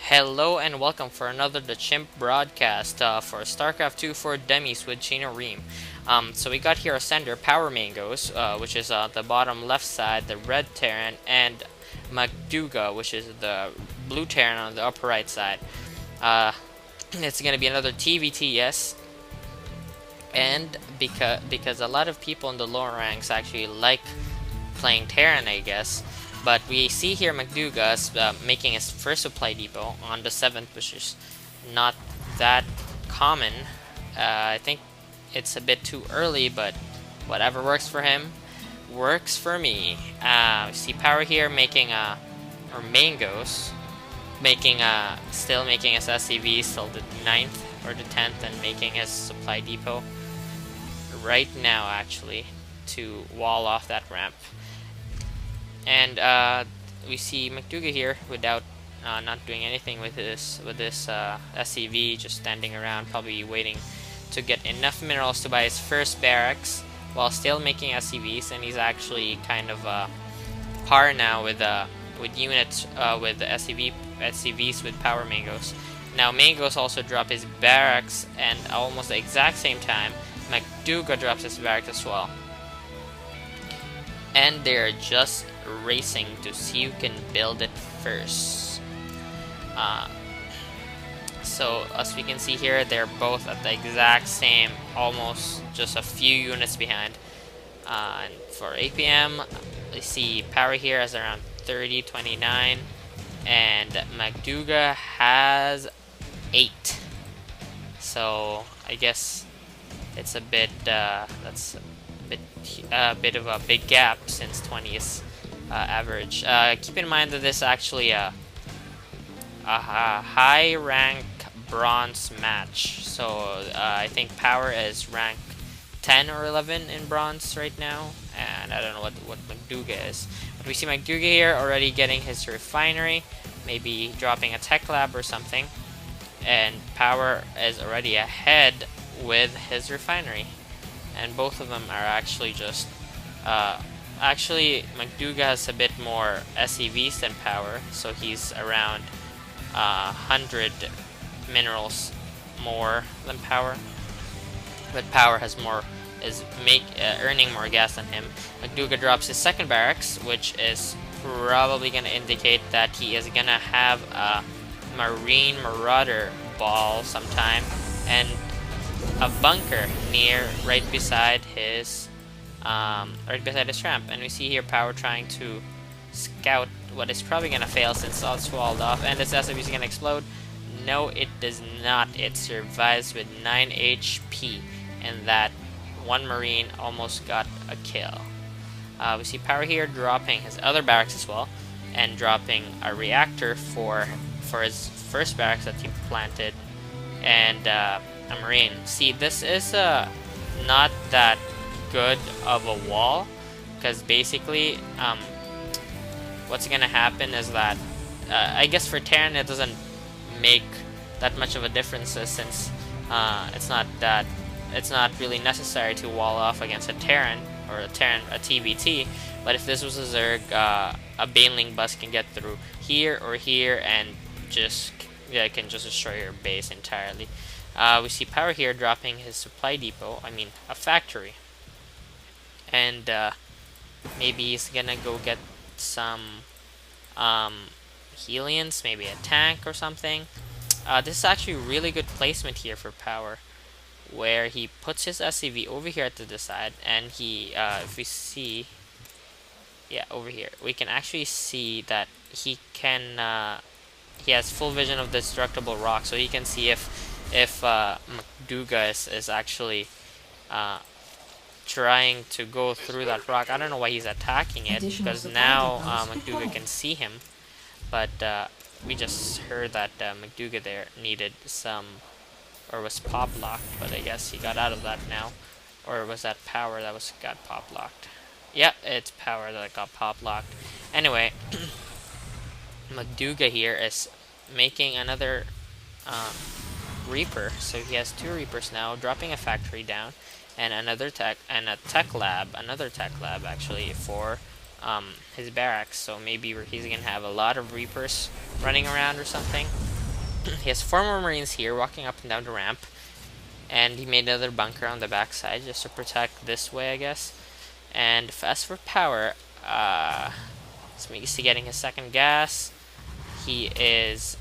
Hello and welcome for another TheChiimp broadcast for Starcraft 2 for Dummies with TheChiimp. So we got here a sender, Power Mangoes, which is the bottom left side, the red Terran, and Magduga, which is the blue Terran on the upper right side. It's going to be another TVT, yes. And because a lot of people in the lower ranks actually like playing Terran, I guess. But we see here Magduga making his first supply depot on the 7th, which is not that common. I think it's a bit too early, but whatever works for him works for me. We see Power here making or Mangoes making still making his SCV till the 9th or the 10th, and making his supply depot right now actually to wall off that ramp. And we see Magduga here without not doing anything with this SCV, just standing around, probably waiting to get enough minerals to buy his first barracks while still making SCVs. And he's actually kind of par now with units with the SCVs with Power Mangoes. Now Mangoes also drop his barracks, and almost the exact same time Magduga drops his barracks as well. And they're just racing to see who can build it first. So as we can see here, they're both at the exact same, almost just a few units behind. And for APM, we see Power here has around 30-29, and Magduga has 8. So I guess it's a bit that's a bit of a big gap since 20th average. Keep in mind that this is actually a high rank bronze match, so I think Power is rank 10 or 11 in bronze right now, and I don't know what Magduga is. But we see Magduga here already getting his refinery, maybe dropping a tech lab or something, and Power is already ahead with his refinery. And both of them are actually just actually Magduga has a bit more SCVs than Power, so he's around 100 minerals more than Power, but Power has more, is earning more gas than him. Magduga drops his second barracks, which is probably going to indicate that he is going to have a Marine Marauder ball sometime, and a bunker right beside his ramp. And we see here Power trying to scout what is probably gonna fail since it's walled off, and this SCV is gonna explode. No, it does not. It survives with 9 HP, and that one Marine almost got a kill. We see Power here dropping his other barracks as well, and dropping a reactor for his first barracks that he planted, and a Marine. See, this is not that good of a wall, because basically what's gonna happen is that I guess for Terran it doesn't make that much of a difference, since it's not really necessary to wall off against a Terran or a TVT. But if this was a Zerg, a Baneling bus can get through here or here and just can just destroy your base entirely. We see Power here dropping his supply depot, I mean a factory, and maybe he's gonna go get some Helions, maybe a tank or something. This is actually really good placement here for Power, where he puts his SCV over here to the side, and he if we see, yeah, over here we can actually see that he can he has full vision of the destructible rock, so he can see if Magduga is actually trying to go through that rock. I don't know why he's attacking it, because now Magduga can see him, but we just heard that Magduga there needed some, or was pop locked, but I guess he got out of that now. Or was that Power that got pop locked? Yeah, it's Power that got pop locked. Anyway, Magduga here is making another Reaper, so he has 2 Reapers now, dropping a factory down, and another another tech lab actually for his barracks. So maybe he's gonna have a lot of Reapers running around or something. He has 4 more Marines here walking up and down the ramp. And he made another bunker on the backside just to protect this way, I guess. And as for power, he's getting his second gas. He is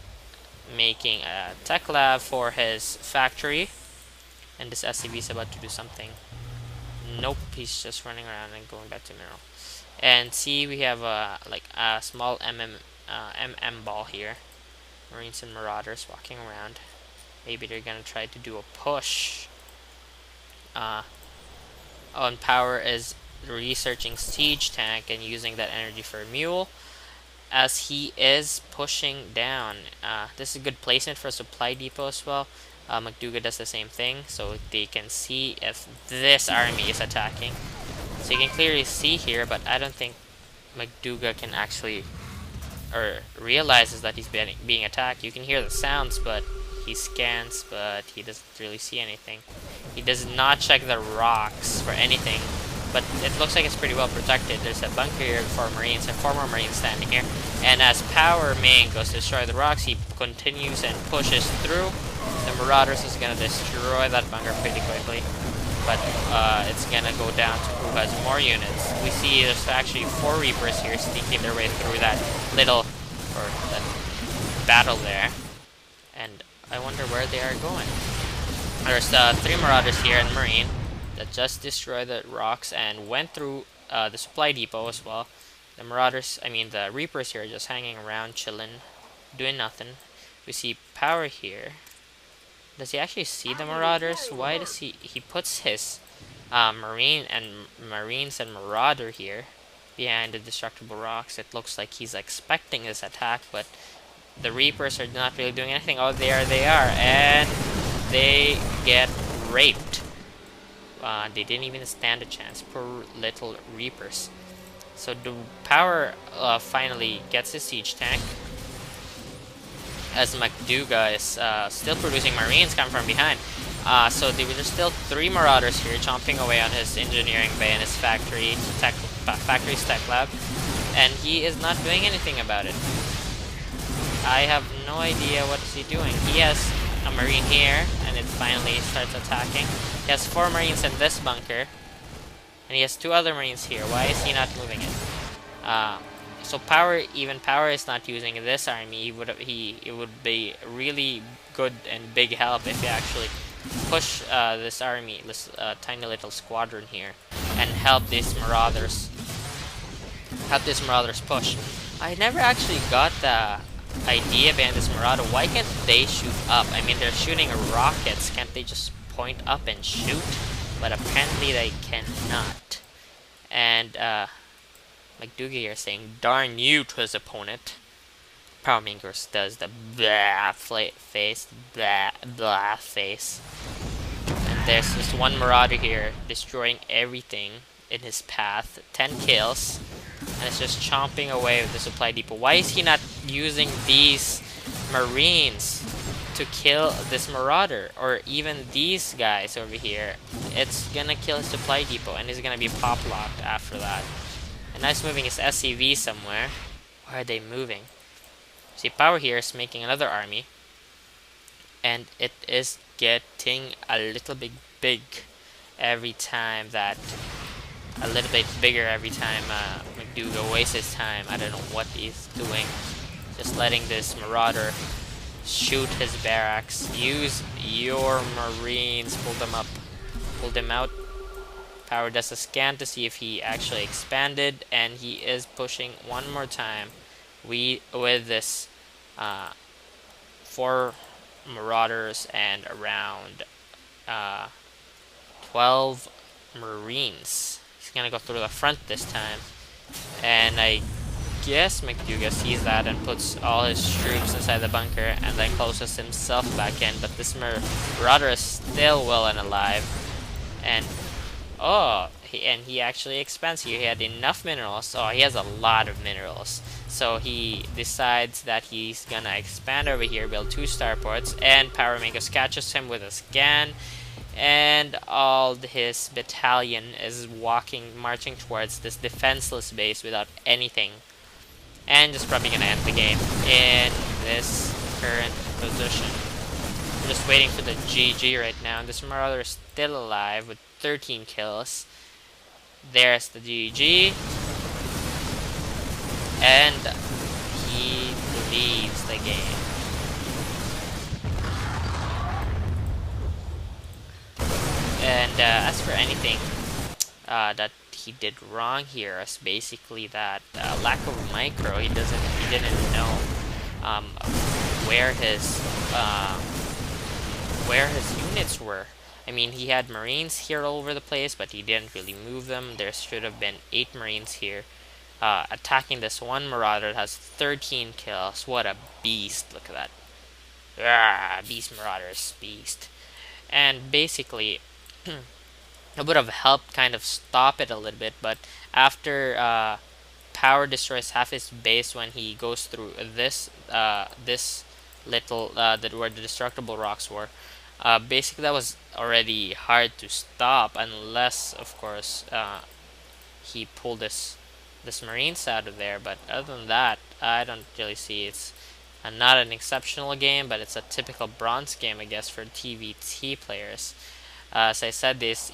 making a tech lab for his factory. And this SCV is about to do something. Nope, he's just running around and going back to mineral. And see, we have like a small MM ball here. Marines and Marauders walking around. Maybe they're gonna try to do a push. On power is researching siege tank and using that energy for a mule. As he is pushing down, this is a good placement for a supply depot as well. McDougal does the same thing, so they can see if this army is attacking. So you can clearly see here, but I don't think McDougal can actually or realizes that he's being attacked. You can hear the sounds, but he scans, but he doesn't really see anything. He does not check the rocks for anything, but it looks like it's pretty well protected. There's a bunker here for Marines and 4 more Marines standing here. And as Power Main goes to destroy the rocks, he continues and pushes through. The Marauders is going to destroy that bunker pretty quickly, but it's going to go down to who has more units. We see there's actually 4 Reapers here sneaking their way through that little, or that battle there. And I wonder where they are going. There's 3 Marauders here and Marine that just destroyed the rocks and went through the supply depot as well. The Marauders, the Reapers here are just hanging around, chilling, doing nothing. We see Power here. Does he actually see the Marauders? Why does he puts his Marines and Marauder here behind the destructible rocks? It looks like he's expecting this attack, but the Reapers are not really doing anything. Oh, there they are, and they get raped. They didn't even stand a chance. Poor little Reapers. So the Power finally gets his siege tank, as McDougal is still producing Marines coming from behind. So there's still 3 Marauders here chomping away on his engineering bay and his factory's tech lab, and he is not doing anything about it. I have no idea what is he doing. He has a Marine here, and it finally starts attacking. He has 4 Marines in this bunker, and he has 2 other Marines here. Why is he not moving it? So Power is not using this army. It would be really good and big help if he actually push this army, this tiny little squadron here, and help these Marauders. Push. I never actually got the idea behind this Marauder. Why can't they shoot up? They're shooting rockets. Can't they just point up and shoot? But apparently they cannot. And McDougal here saying, "Darn you," to his opponent. Power Mingers does the blah face, blah face. And there's just 1 Marauder here destroying everything in his path. 10 kills. And it's just chomping away with the supply depot. Why is he not using these Marines to kill this Marauder? Or even these guys over here? It's gonna kill his supply depot, and he's gonna be pop-locked after that. And now he's moving his SCV somewhere. Where are they moving? See, Power here is making another army, and it is getting a little bit big every time that... a little bit bigger every time McDougal wastes his time. I don't know what he's doing. Just letting this Marauder shoot his barracks. Use your Marines. Pull them up. Pull them out. Power does a scan to see if he actually expanded, and he is pushing one more time. With this 4 Marauders and around 12 Marines. He's gonna go through the front this time, and I guess McDougal sees that and puts all his troops inside the bunker and then closes himself back in. But this Marauder is still well and alive, and he actually expands here. He had enough minerals. Oh, he has a lot of minerals. So he decides that he's gonna expand over here, build 2 starports, and Power Mingos catches him with a scan. And all his battalion is marching towards this defenseless base without anything. And just probably gonna end the game in this current position. We're just waiting for the GG right now. This Marauder is still alive with 13 kills. There's the GG. And he leaves the game. And as for anything that he did wrong here, is basically that lack of micro. He didn't know um, where his units were. I mean, he had Marines here all over the place, but he didn't really move them. There should have been 8 Marines here. Attacking this one Marauder that has 13 kills. What a beast. Look at that. Beast Marauders. Beast. And basically, it would have helped kind of stop it a little bit, but after Power destroys half his base when he goes through this little where the destructible rocks were, basically that was already hard to stop unless, of course, he pulled this Marines out of there. But other than that, I don't really see it's not an exceptional game, but it's a typical bronze game, I guess, for TVT players. As I said, this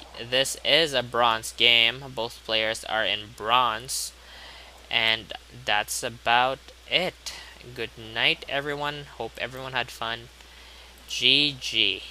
is a bronze game. Both players are in bronze, and that's about it. Good night, everyone. Hope everyone had fun. GG.